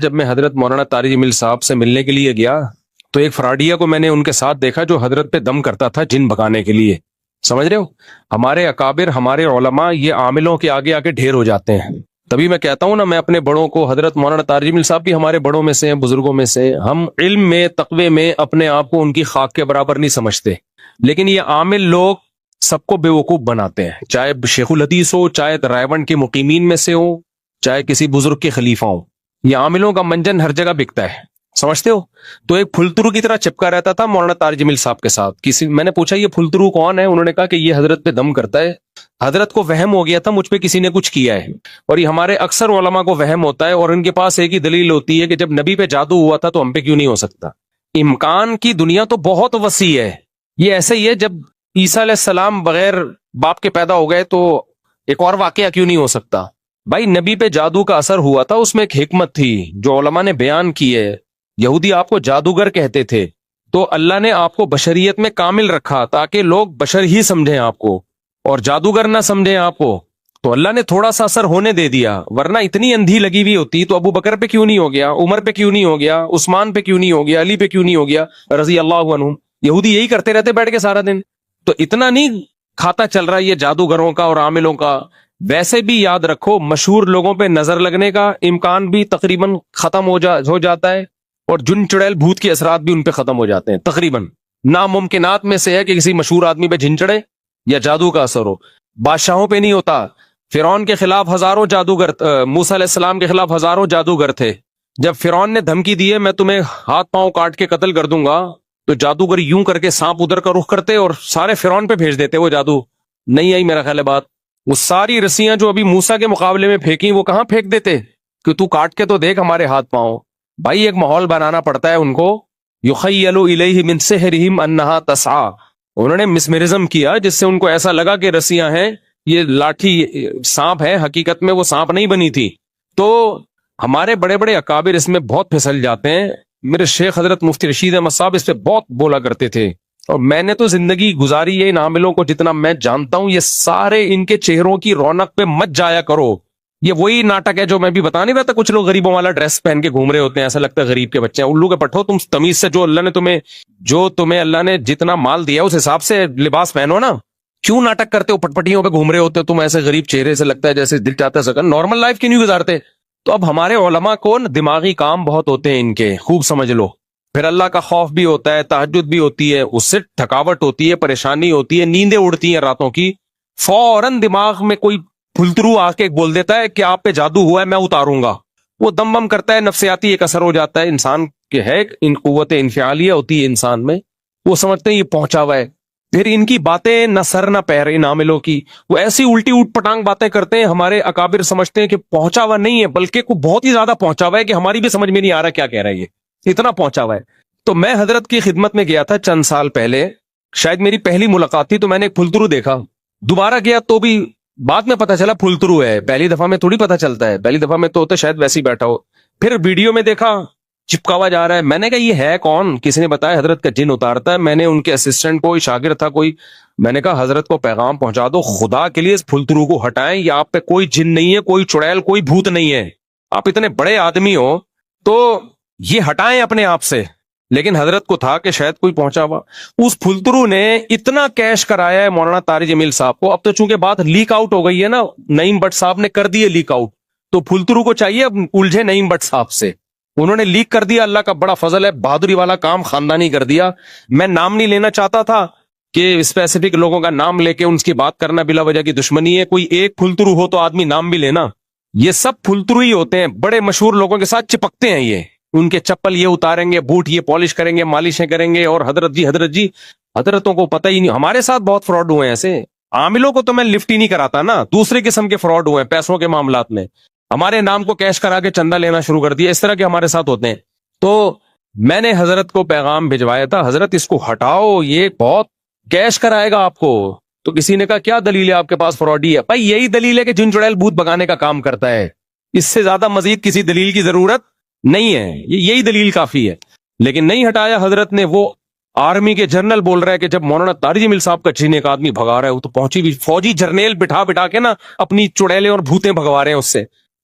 جب میں حضرت مولانا طارق جمیل صاحب سے ملنے کے لیے گیا تو ایک فراڈیا کو میں نے ان کے ساتھ دیکھا جو حضرت پہ دم کرتا تھا جن بھگانے کے لیے. سمجھ رہے ہو؟ ہمارے اکابر، ہمارے علماء یہ عاملوں کے آگے آگے ڈھیر ہو جاتے ہیں. تبھی میں کہتا ہوں نا، میں اپنے بڑوں کو، حضرت مولانا طارق جمیل صاحب بھی ہمارے بڑوں میں سے ہیں، بزرگوں میں سے. ہم علم میں، تقوی میں اپنے آپ کو ان کی خاک کے برابر نہیں سمجھتے، لیکن یہ عامل لوگ سب کو بے وقوف بناتے ہیں، چاہے شیخ الحدیث ہو، چاہے رائے کے مقیمین میں سے ہو، چاہے کسی بزرگ کے خلیفہ ہوں. یہ عاملوں کا منجن ہر جگہ بکتا ہے، سمجھتے ہو؟ تو ایک پھلترو کی طرح چپکا رہتا تھا مولانا طارق جمیل صاحب کے ساتھ. میں نے پوچھا یہ پھلترو کون ہے؟ انہوں نے کہا کہ یہ حضرت پہ دم کرتا ہے. حضرت کو وہم ہو گیا تھا مجھ پہ کسی نے کچھ کیا ہے، اور یہ ہمارے اکثر علماء کو وہم ہوتا ہے، اور ان کے پاس ایک ہی دلیل ہوتی ہے کہ جب نبی پہ جادو ہوا تھا تو ہم پہ کیوں نہیں ہو سکتا. امکان کی دنیا تو بہت وسیع ہے. یہ ایسے ہی ہے جب عیسیٰ علیہ السلام بغیر باپ کے پیدا ہو گئے تو ایک اور واقعہ کیوں نہیں ہو سکتا؟ بھائی نبی پہ جادو کا اثر ہوا تھا، اس میں ایک حکمت تھی جو علماء نے بیان کی ہے. یہودی آپ کو جادوگر کہتے تھے، تو اللہ نے آپ کو بشریت میں کامل رکھا تاکہ لوگ بشر ہی سمجھیں آپ کو اور جادوگر نہ سمجھیں آپ کو. تو اللہ نے تھوڑا سا اثر ہونے دے دیا، ورنہ اتنی اندھی لگی ہوئی ہوتی تو ابو بکر پہ کیوں نہیں ہو گیا، عمر پہ کیوں نہیں ہو گیا، عثمان پہ کیوں نہیں ہو گیا، علی پہ کیوں نہیں ہو گیا رضی اللہ عنہم. یہودی یہی کرتے رہتے بیٹھ کے سارا دن. تو اتنا نہیں کھاتا چل رہا یہ جادوگروں کا اور عاملوں کا. ویسے بھی یاد رکھو مشہور لوگوں پہ نظر لگنے کا امکان بھی تقریباً ختم ہو جاتا ہے، اور جن چڑیل بھوت کے اثرات بھی ان پہ ختم ہو جاتے ہیں. تقریباً ناممکنات میں سے ہے کہ کسی مشہور آدمی پہ جن چڑھے یا جادو کا اثر ہو. بادشاہوں پہ نہیں ہوتا. فرعون کے خلاف ہزاروں جادوگر، موسیٰ علیہ السلام کے خلاف ہزاروں جادوگر تھے. جب فرعون نے دھمکی دی ہے میں تمہیں ہاتھ پاؤں کاٹ کے قتل کر دوں گا، تو جادوگر یوں کر کے سانپ ادھر کا رخ کرتے اور سارے فرعون پہ بھیج دیتے. وہ جادو نہیں آئی میرا خیال ہے بات. وہ ساری رسیاں جو ابھی موسیٰ کے مقابلے میں پھینکی وہ کہاں پھینک دیتے کہ تو کاٹ کے تو دیکھ ہمارے ہاتھ پاؤں. بھائی ایک ماحول بنانا پڑتا ہے ان کو. یخیل الیہ من سحرہم انہا تسعی، انہوں نے مسمرزم کیا جس سے ان کو ایسا لگا کہ رسیاں ہیں، یہ لاٹھی سانپ ہے، حقیقت میں وہ سانپ نہیں بنی تھی. تو ہمارے بڑے بڑے اکابر اس میں بہت پھسل جاتے ہیں. میرے شیخ حضرت مفتی رشید احمد صاحب اس پہ بہت بولا کرتے تھے، اور میں نے تو زندگی گزاری ہے ان عاملوں کو جتنا میں جانتا ہوں. یہ سارے ان کے چہروں کی رونق پہ مت جایا کرو. یہ وہی ناٹک ہے جو میں بھی بتا نہیں رہا تھا. کچھ لوگ غریبوں والا ڈریس پہن کے گھوم رہے ہوتے ہیں، ایسا لگتا ہے غریب کے بچے ہیں. الو کے پٹھو، تم تمیز سے جو تمہیں اللہ نے جتنا مال دیا اس حساب سے لباس پہنو نا. کیوں ناٹک کرتے ہو؟ پٹپٹیوں پہ گھوم رہے ہوتے ہو تم ایسے غریب چہرے سے، لگتا ہے جیسے دل چاہتا ہے سکن. نارمل لائف کیوں نہیں گزارتے؟ تو اب ہمارے علماء کو دماغی کام بہت ہوتے ہیں ان کے، خوب سمجھ لو. پھر اللہ کا خوف بھی ہوتا ہے، تہجد بھی ہوتی ہے، اس سے تھکاوٹ ہوتی ہے، پریشانی ہوتی ہے، نیندیں اڑتی ہیں راتوں کی. فوراً دماغ میں کوئی پھلترو آ کے بول دیتا ہے کہ آپ پہ جادو ہوا ہے میں اتاروں گا. وہ دم بم کرتا ہے، نفسیاتی ایک اثر ہو جاتا ہے انسان کے، ہے ان قوت انفعالیہ ہوتی ہے انسان میں. وہ سمجھتے ہیں یہ پہنچا ہوا ہے. پھر ان کی باتیں نہ سر نہ پیر ان عاملوں کی. وہ ایسی الٹی اوٹ پٹانگ باتیں کرتے ہیں. ہمارے اکابر سمجھتے ہیں کہ پہنچا ہوا نہیں ہے، بلکہ کو بہت ہی زیادہ پہنچا ہوا ہے کہ ہماری بھی سمجھ میں نہیں آ رہا کیا کہہ رہا ہے، یہ اتنا پہنچا ہوا ہے. تو میں حضرت کی خدمت میں گیا تھا چند سال پہلے، شاید میری پہلی ملاقات تھی. تو میں نے ایک پھلترو دیکھا. دوبارہ گیا تو بھی بعد میں پتا چلا پھلترو ہے. پہلی دفعہ میں تھوڑی پتا چلتا ہے، پہلی دفعہ میں تو ہوتا شاید ویسے ہی بیٹھا ہو. پھر ویڈیو میں دیکھا چپکا ہوا جا رہا ہے. میں نے کہا یہ ہے کون؟ کسی نے بتایا حضرت کا جن اتارتا ہے. میں نے ان کے اسسٹنٹ کو، شاگرد تھا کوئی، میں نے کہا حضرت کو پیغام پہنچا دو خدا کے لیے اس پھلترو کو ہٹائیں. یہ آپ پہ کوئی جن نہیں ہے، کوئی چڑیل، کوئی بھوت نہیں ہے. آپ اتنے بڑے آدمی ہو تو یہ ہٹائیں اپنے آپ سے. لیکن حضرت کو تھا کہ شاید کوئی پہنچا ہوا. اس پھلترو نے اتنا کیش کرایا ہے مولانا طارق جمیل صاحب کو. اب تو چونکہ بات لیک آؤٹ ہو گئی ہے نا، نعیم بٹ صاحب نے کر دی ہے لیک آؤٹ، تو پھلترو کو چاہیے اب الجھے نعیم بٹ صاحب سے. انہوں نے لیک کر دیا. اللہ کا بڑا فضل ہے، بہادری والا کام خاندانی کر دیا. میں نام نہیں لینا چاہتا تھا کہ اسپیسیفک لوگوں کا نام لے کے ان کی بات کرنا بلا وجہ کی دشمنی ہے. کوئی ایک پھلترو ہو تو آدمی نام بھی لینا. یہ سب پھلترو ہی ہوتے ہیں، بڑے مشہور لوگوں کے ساتھ چپکتے ہیں. یہ ان کے چپل یہ اتاریں گے، بوٹ یہ پالش کریں گے، مالشیں کریں گے، اور حضرت جی حضرت جی. حضرتوں کو پتہ ہی نہیں. ہمارے ساتھ بہت فراڈ ہوئے ہیں ایسے. عاملوں کو تو میں لفٹ ہی نہیں کراتا نا، دوسرے قسم کے فراڈ ہوئے ہیں پیسوں کے معاملات میں. ہمارے نام کو کیش کرا کے چندہ لینا شروع کر دیا. اس طرح کے ہمارے ساتھ ہوتے ہیں. تو میں نے حضرت کو پیغام بھجوایا تھا، حضرت اس کو ہٹاؤ، یہ بہت کیش کرائے گا آپ کو. تو کسی نے کہا کیا دلیل ہے آپ کے پاس فراڈی ہے؟ بھائی یہی دلیل ہے کہ جن چڑیل بھوت بگانے کا کام کرتا ہے. اس سے زیادہ مزید کسی دلیل کی ضرورت نہیں ہے، یہی دلیل کافی ہے. لیکن نہیں ہٹایا حضرت نے. وہ آرمی کے جنرل بول رہا ہے کہ جب مولانا طارق جمیل صاحب کا جن ایک آدمی بھگا رہا ہے، وہ تو پہنچی بھی فوجی جرنیل بٹھا کے نا اپنی چڑیلیں اور بھوتیں بھگوا رہے ہیں اس سے.